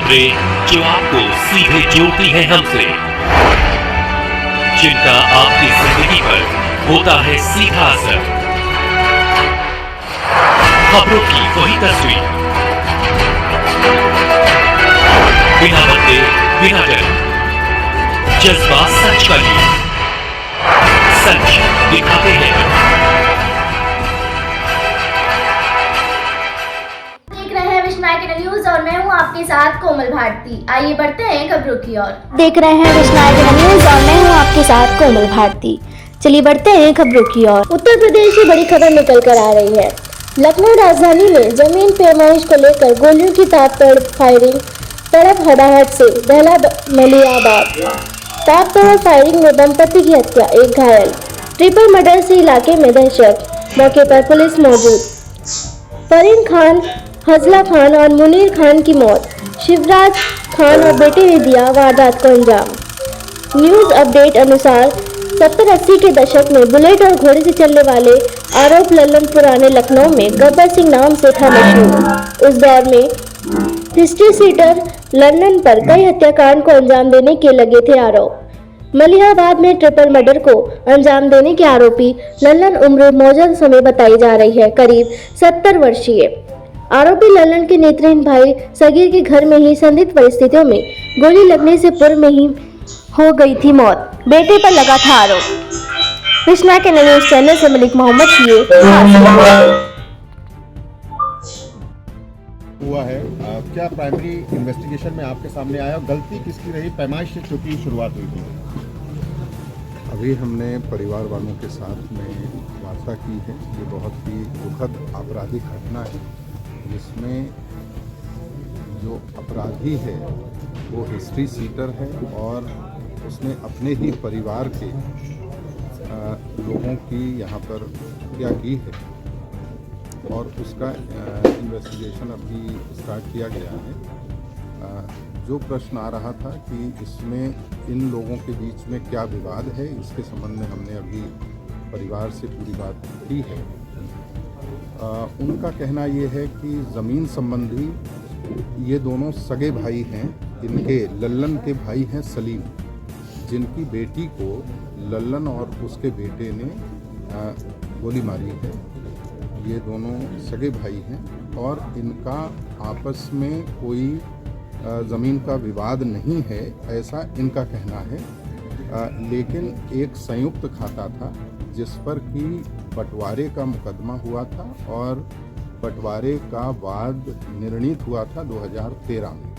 खबरें जो आपको सीधे जोड़ती हैं हमसे, जिनका आपकी जिंदगी पर होता है सीधा असर। खबरों की वही तस्वीर, बिना बदले बिना डरे, जज्बा सच का लिए, सच दिखाते हैं। न्यूज और मैं हूं आपके साथ कोमल भारती। आइए बढ़ते हैं खबरों की ओर। देख रहे हैं विस्नायक न्यूज और मैं हूं आपके साथ कोमल भारती। चलिए बढ़ते हैं खबरों की ओर। उत्तर प्रदेश की बड़ी खबर निकल कर आ रही है। लखनऊ राजधानी में जमीन पैमाइश को लेकर गोलियों की ताबड़तोड़ फायरिंग, तड़प हड़ाहट से दहला मलियाबाद। ताबड़तोड़ फायरिंग में दंपति की हत्या, एक घायल। ट्रिपल मर्डर से इलाके में दहशत, मौके पर पुलिस मौजूद। फरीन खान, हजला खान और मुनीर खान की मौत, शिवराज खान और बेटे ने दिया वारदात को अंजाम। न्यूज अपडेट अनुसार 70-80 के दशक में बुलेट और घोड़े से चलने वाले आरोप लल्लन पुराने लखनऊ में गब्बर सिंह नाम से था मशहूर। उस दौर में हिस्ट्री सीटर लल्लन पर कई हत्याकांड को अंजाम देने के लगे थे आरोप। मलिहाबाद में ट्रिपल मर्डर को अंजाम देने के आरोपी लल्लन उम्र मौजूद समय बताई जा रही है करीब 70 वर्षीय। आरोपी लल्लन के नेत्रहीन भाई सगीर के घर में ही संदिग्ध परिस्थितियों में गोली लगने से पूर्व में ही हो गई थी मौत। बेटे पर लगा था आरोप। कृष्णा के न्यूज चैनल से मलिक मोहम्मद हुआ है। क्या प्राइमरी इन्वेस्टिगेशन में आपके सामने आया और गलती किसकी रही? पैमाइश से चूंकि शुरुआत हुई थी। अभी हमने परिवार वालों के साथ में वार्ता की है। ये बहुत ही दुखद आपराधिक घटना है जिसमें जो अपराधी है वो हिस्ट्री सीटर है और उसने अपने ही परिवार के लोगों की यहाँ पर हत्या की है और उसका इन्वेस्टिगेशन अभी स्टार्ट किया गया है। जो प्रश्न आ रहा था कि इसमें इन लोगों के बीच में क्या विवाद है, इसके संबंध में हमने अभी परिवार से पूरी बात की है। उनका कहना ये है कि ज़मीन संबंधी ये दोनों सगे भाई हैं। इनके लल्लन के भाई हैं सलीम, जिनकी बेटी को लल्लन और उसके बेटे ने गोली मारी है। ये दोनों सगे भाई हैं और इनका आपस में कोई ज़मीन का विवाद नहीं है, ऐसा इनका कहना है। लेकिन एक संयुक्त खाता था जिस पर कि बंटवारे का मुकदमा हुआ था और बंटवारे का वाद निर्णीत हुआ था 2013 में।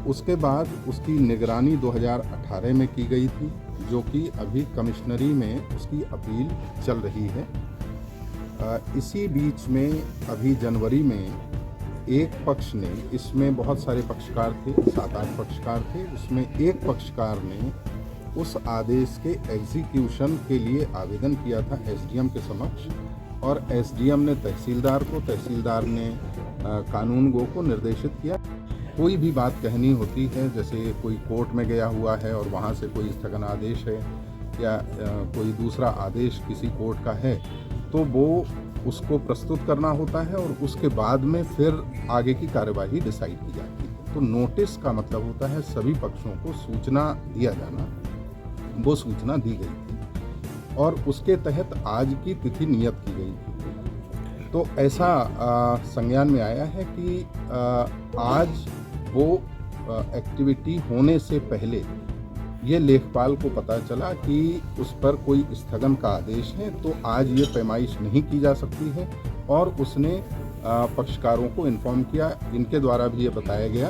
उसके बाद उसकी निगरानी 2018 में की गई थी, जो कि अभी कमिश्नरी में उसकी अपील चल रही है। इसी बीच में अभी जनवरी में एक पक्ष ने, इसमें बहुत सारे पक्षकार थे, 7-8 पक्षकार थे, उसमें एक पक्षकार ने उस आदेश के एग्जीक्यूशन के लिए आवेदन किया था एसडीएम के समक्ष और एसडीएम ने तहसीलदार को, तहसीलदार ने कानून गो को निर्देशित किया। कोई भी बात कहनी होती है, जैसे कोई कोर्ट में गया हुआ है और वहाँ से कोई स्थगन आदेश है या कोई दूसरा आदेश किसी कोर्ट का है, तो वो उसको प्रस्तुत करना होता है और उसके बाद में फिर आगे की कार्यवाही डिसाइड की जाती है। तो नोटिस का मतलब होता है सभी पक्षों को सूचना दिया जाना। वो सूचना दी गई थी और उसके तहत आज की तिथि नियत की गई थी। तो ऐसा संज्ञान में आया है कि आज वो एक्टिविटी होने से पहले ये लेखपाल को पता चला कि उस पर कोई स्थगन का आदेश है, तो आज ये पैमाइश नहीं की जा सकती है और उसने पक्षकारों को इन्फॉर्म किया। इनके द्वारा भी ये बताया गया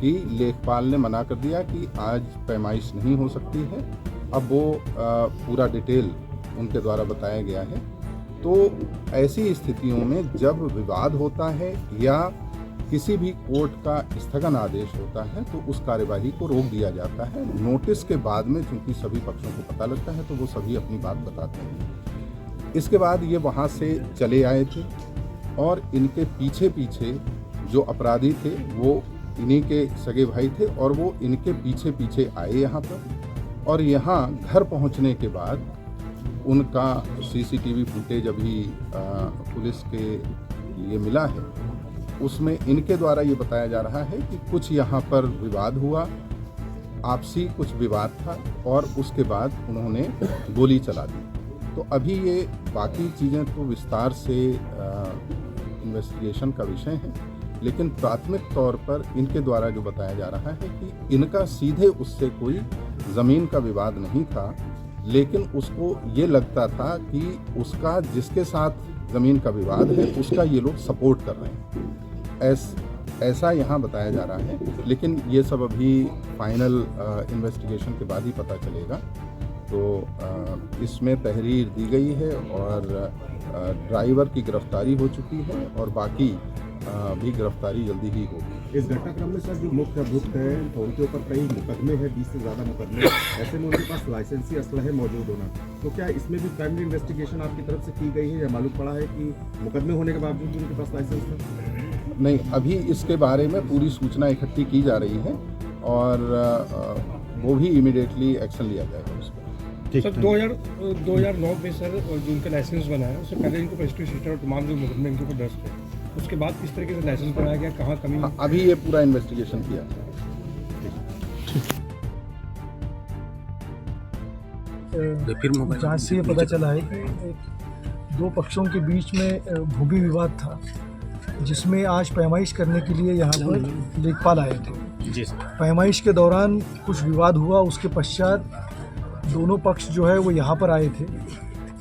कि लेखपाल ने मना कर दिया कि आज पैमाइश नहीं हो सकती है। अब वो पूरा डिटेल उनके द्वारा बताया गया है। तो ऐसी स्थितियों में जब विवाद होता है या किसी भी कोर्ट का स्थगन आदेश होता है तो उस कार्यवाही को रोक दिया जाता है। नोटिस के बाद में चूंकि सभी पक्षों को पता लगता है तो वो सभी अपनी बात बताते हैं। इसके बाद ये वहाँ से चले आए थे और इनके पीछे पीछे जो अपराधी थे वो इन्हीं के सगे भाई थे और वो इनके पीछे पीछे आए यहाँ पर। और यहाँ घर पहुँचने के बाद उनका सीसीटीवी फुटेज अभी पुलिस के लिए मिला है। उसमें इनके द्वारा ये बताया जा रहा है कि कुछ यहाँ पर विवाद हुआ, आपसी कुछ विवाद था और उसके बाद उन्होंने गोली चला दी। तो अभी ये बाकी चीज़ें तो विस्तार से इन्वेस्टिगेशन का विषय है, लेकिन प्राथमिक तौर पर इनके द्वारा जो बताया जा रहा है कि इनका सीधे उससे कोई ज़मीन का विवाद नहीं था, लेकिन उसको ये लगता था कि उसका जिसके साथ ज़मीन का विवाद है उसका ये लोग सपोर्ट कर रहे हैं, ऐसा यहाँ बताया जा रहा है। लेकिन ये सब अभी फाइनल इन्वेस्टिगेशन के बाद ही पता चलेगा। तो इसमें तहरीर दी गई है और ड्राइवर की गिरफ्तारी हो चुकी है और बाकी भी गिरफ्तारी जल्दी ही होगी। इस घटनाक्रम में सर जो मुख्य अभियुक्त है तो उनके ऊपर कई मुकदमे हैं, 20 से ज़्यादा मुकदमे, ऐसे में उनके पास लाइसेंसी असलहे मौजूद होना, तो क्या इसमें भी प्राइमरी इन्वेस्टिगेशन आपकी तरफ से की गई है या मालूम पड़ा है कि मुकदमे होने के बावजूद भी उनके पास लाइसेंस था? नहीं, अभी इसके बारे में पूरी सूचना इकट्ठी की जा रही है और वो भी इमीडिएटली एक्शन लिया जाएगा उस पर। सर 2009 में सर जो उनका लाइसेंस बना है उससे पहले इनको रजिस्ट्री शीटर और तमाम जो मुकदमे इनके ऊपर दर्ज थे, उसके बाद किस तरीके से लाइसेंस बनाया गया, कहाँ कमी? हाँ, अभी ये पूरा इन्वेस्टिगेशन किया जांच से ये पता चला है कि दो पक्षों के बीच में भूमि विवाद था, जिसमें आज पैमाइश करने के लिए यहाँ पर लेखपाल आए थे। पैमाइश के दौरान कुछ विवाद हुआ, उसके पश्चात दोनों पक्ष जो है वो यहाँ पर आए थे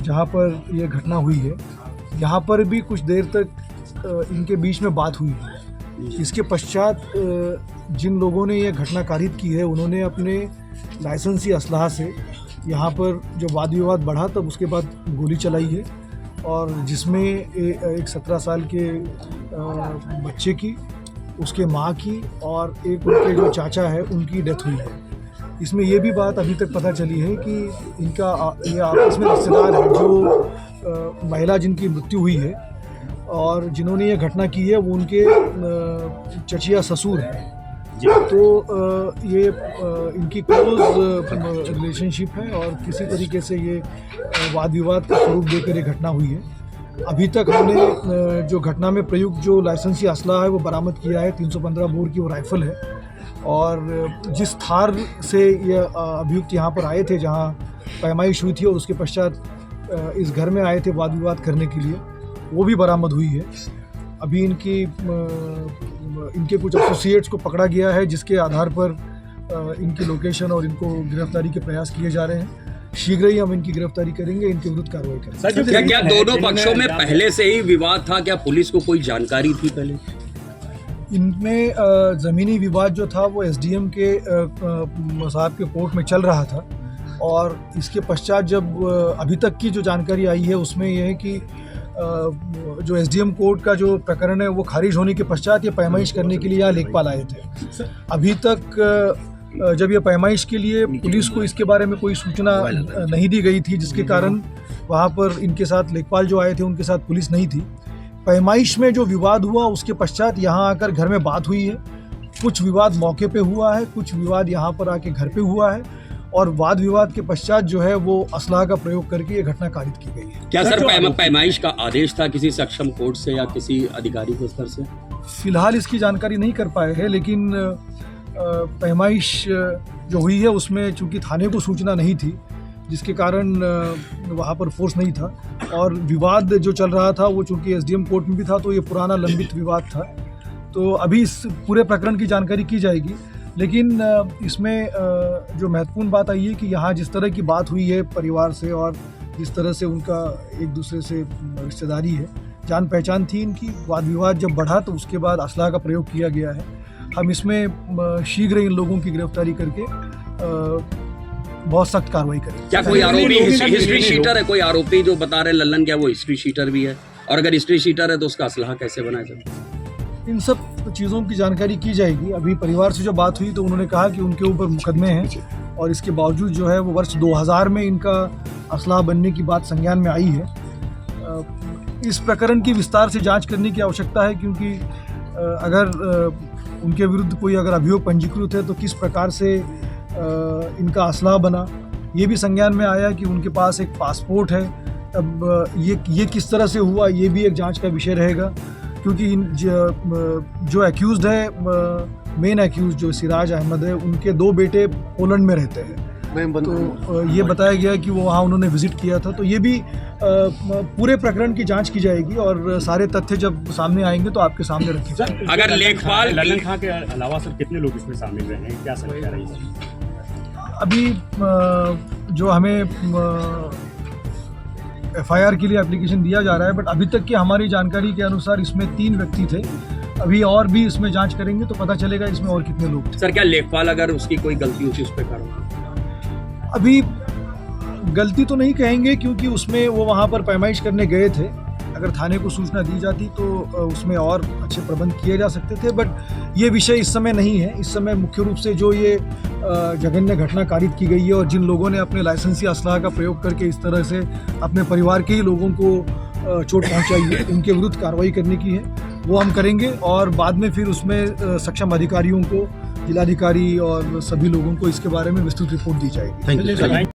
जहाँ पर ये घटना हुई है। यहाँ पर भी कुछ देर तक इनके बीच में बात हुई है। इसके पश्चात जिन लोगों ने ये घटना कारित की है उन्होंने अपने लाइसेंसी असलहा से यहाँ पर जो वाद विवाद बढ़ा तब उसके बाद गोली चलाई है और जिसमें एक 17 साल के बच्चे की, उसके माँ की और एक उनके जो चाचा है उनकी डेथ हुई है। इसमें ये भी बात अभी तक पता चली है कि इनका ये आपस में रिश्तेदार है, जो महिला जिनकी मृत्यु हुई है और जिन्होंने ये घटना की है वो उनके चचिया ससुर हैं। तो ये इनकी क्लोज रिलेशनशिप है और किसी तरीके से ये वाद विवाद का स्वरूप देकर ये घटना हुई है। अभी तक हमने जो घटना में प्रयुक्त जो लाइसेंसी असला है वो बरामद किया है, 315 बोर की वो राइफ़ल है और जिस थार से ये अभियुक्त यहाँ पर आए थे जहाँ पैमाइश हुई थी और उसके पश्चात इस घर में आए थे वाद विवाद करने के लिए, वो भी बरामद हुई है। अभी इनके कुछ एसोसिएट्स को पकड़ा गया है जिसके आधार पर इनकी लोकेशन और इनको गिरफ्तारी के प्रयास किए जा रहे हैं। शीघ्र ही हम इनकी गिरफ्तारी करेंगे, इनके विरुद्ध कार्रवाई करेंगे। क्या दोनों पक्षों में पहले से ही विवाद था? क्या पुलिस को कोई जानकारी थी पहले? इनमें ज़मीनी विवाद जो था वो एसडीएम के साहब के कोर्ट में चल रहा था और इसके पश्चात जब अभी तक की जो जानकारी आई है उसमें यह है कि जो एसडीएम कोर्ट का जो प्रकरण है वो खारिज होने के पश्चात ये पैमाइश करने के लिए यहाँ लेखपाल आए थे। अभी तक जब ये पैमाइश के लिए पुलिस को इसके बारे में कोई सूचना नहीं दी गई थी, जिसके कारण वहाँ पर इनके साथ लेखपाल जो आए थे उनके साथ पुलिस नहीं थी। पैमाइश में जो विवाद हुआ उसके पश्चात यहाँ आकर घर में बात हुई है। कुछ विवाद मौके पे हुआ है, कुछ विवाद यहाँ पर आके घर पे हुआ है और वाद विवाद के पश्चात जो है वो असलाह का प्रयोग करके ये घटना कारित की गई है। क्या सर पैमाइश का आदेश था किसी सक्षम कोर्ट से या किसी अधिकारी के स्तर से? फिलहाल इसकी जानकारी नहीं कर पाए हैं, लेकिन पैमाइश जो हुई है उसमें चूंकि थाने को सूचना नहीं थी जिसके कारण वहाँ पर फोर्स नहीं था और विवाद जो चल रहा था वो चूंकि एसडीएम कोर्ट में भी था तो ये पुराना लंबित विवाद था। तो अभी इस पूरे प्रकरण की जानकारी की जाएगी, लेकिन इसमें जो महत्वपूर्ण बात आई है कि यहाँ जिस तरह की बात हुई है परिवार से और जिस तरह से उनका एक दूसरे से रिश्तेदारी है, जान पहचान थी इनकी, वाद विवाद जब बढ़ा तो उसके बाद असलाह का प्रयोग किया गया है। हम इसमें शीघ्र इन लोगों की गिरफ्तारी करके बहुत सख्त कार्रवाई करेंगे। क्या कोई आरोपी हिस्ट्री शीटर है? कोई आरोपी जो बता रहे लल्लन, क्या वो हिस्ट्री शीटर भी है? और अगर हिस्ट्री शीटर है तो उसका असलाह कैसे बनाया जाए? इन सब चीज़ों की जानकारी की जाएगी। अभी परिवार से जो बात हुई तो उन्होंने कहा कि उनके ऊपर मुकदमे हैं और इसके बावजूद जो है वो वर्ष 2000 में इनका असलाह बनने की बात संज्ञान में आई है। इस प्रकरण की विस्तार से जांच करने की आवश्यकता है, क्योंकि अगर उनके विरुद्ध कोई अगर अभियोग पंजीकृत है तो किस प्रकार से इनका असलाह बना, ये भी संज्ञान में आया कि उनके पास एक पासपोर्ट है। अब ये किस तरह से हुआ ये भी एक जांच का विषय रहेगा। क्योंकि जो एक्यूज़ड है, मेन एक्यूज़ जो सिराज अहमद है, उनके 2 बेटे पोलैंड में रहते हैं। तो ये बताया गया कि वो वहाँ उन्होंने विजिट किया था। तो ये भी पूरे प्रकरण की जांच की जाएगी और सारे तथ्य जब सामने आएंगे तो आपके सामने रखे जाएंगे। अगर लेखपाल ललन खां के अलावा सर कितने लोग इसमें शामिल रहे हैं, क्या संख्या रही है? अभी जो हमें FIR के लिए एप्लीकेशन दिया जा रहा है, बट अभी तक की हमारी जानकारी के अनुसार इसमें 3 व्यक्ति थे। अभी और भी इसमें जांच करेंगे तो पता चलेगा इसमें और कितने लोग थे। सर क्या लेखपाल अगर उसकी कोई गलती हुई उस पर कार्रवाई? अभी गलती तो नहीं कहेंगे क्योंकि उसमें वो वहाँ पर पैमाइश करने गए थे। अगर थाने को सूचना दी जाती तो उसमें और अच्छे प्रबंध किए जा सकते थे, बट ये विषय इस समय नहीं है। इस समय मुख्य रूप से जो ये जघन्य घटना कारित की गई है और जिन लोगों ने अपने लाइसेंसी असलाह का प्रयोग करके इस तरह से अपने परिवार के ही लोगों को चोट पहुंचाई है, उनके विरुद्ध कार्रवाई करने की है, वो हम करेंगे। और बाद में फिर उसमें सक्षम अधिकारियों को, जिलाधिकारी और सभी लोगों को इसके बारे में विस्तृत रिपोर्ट दी जाएगी।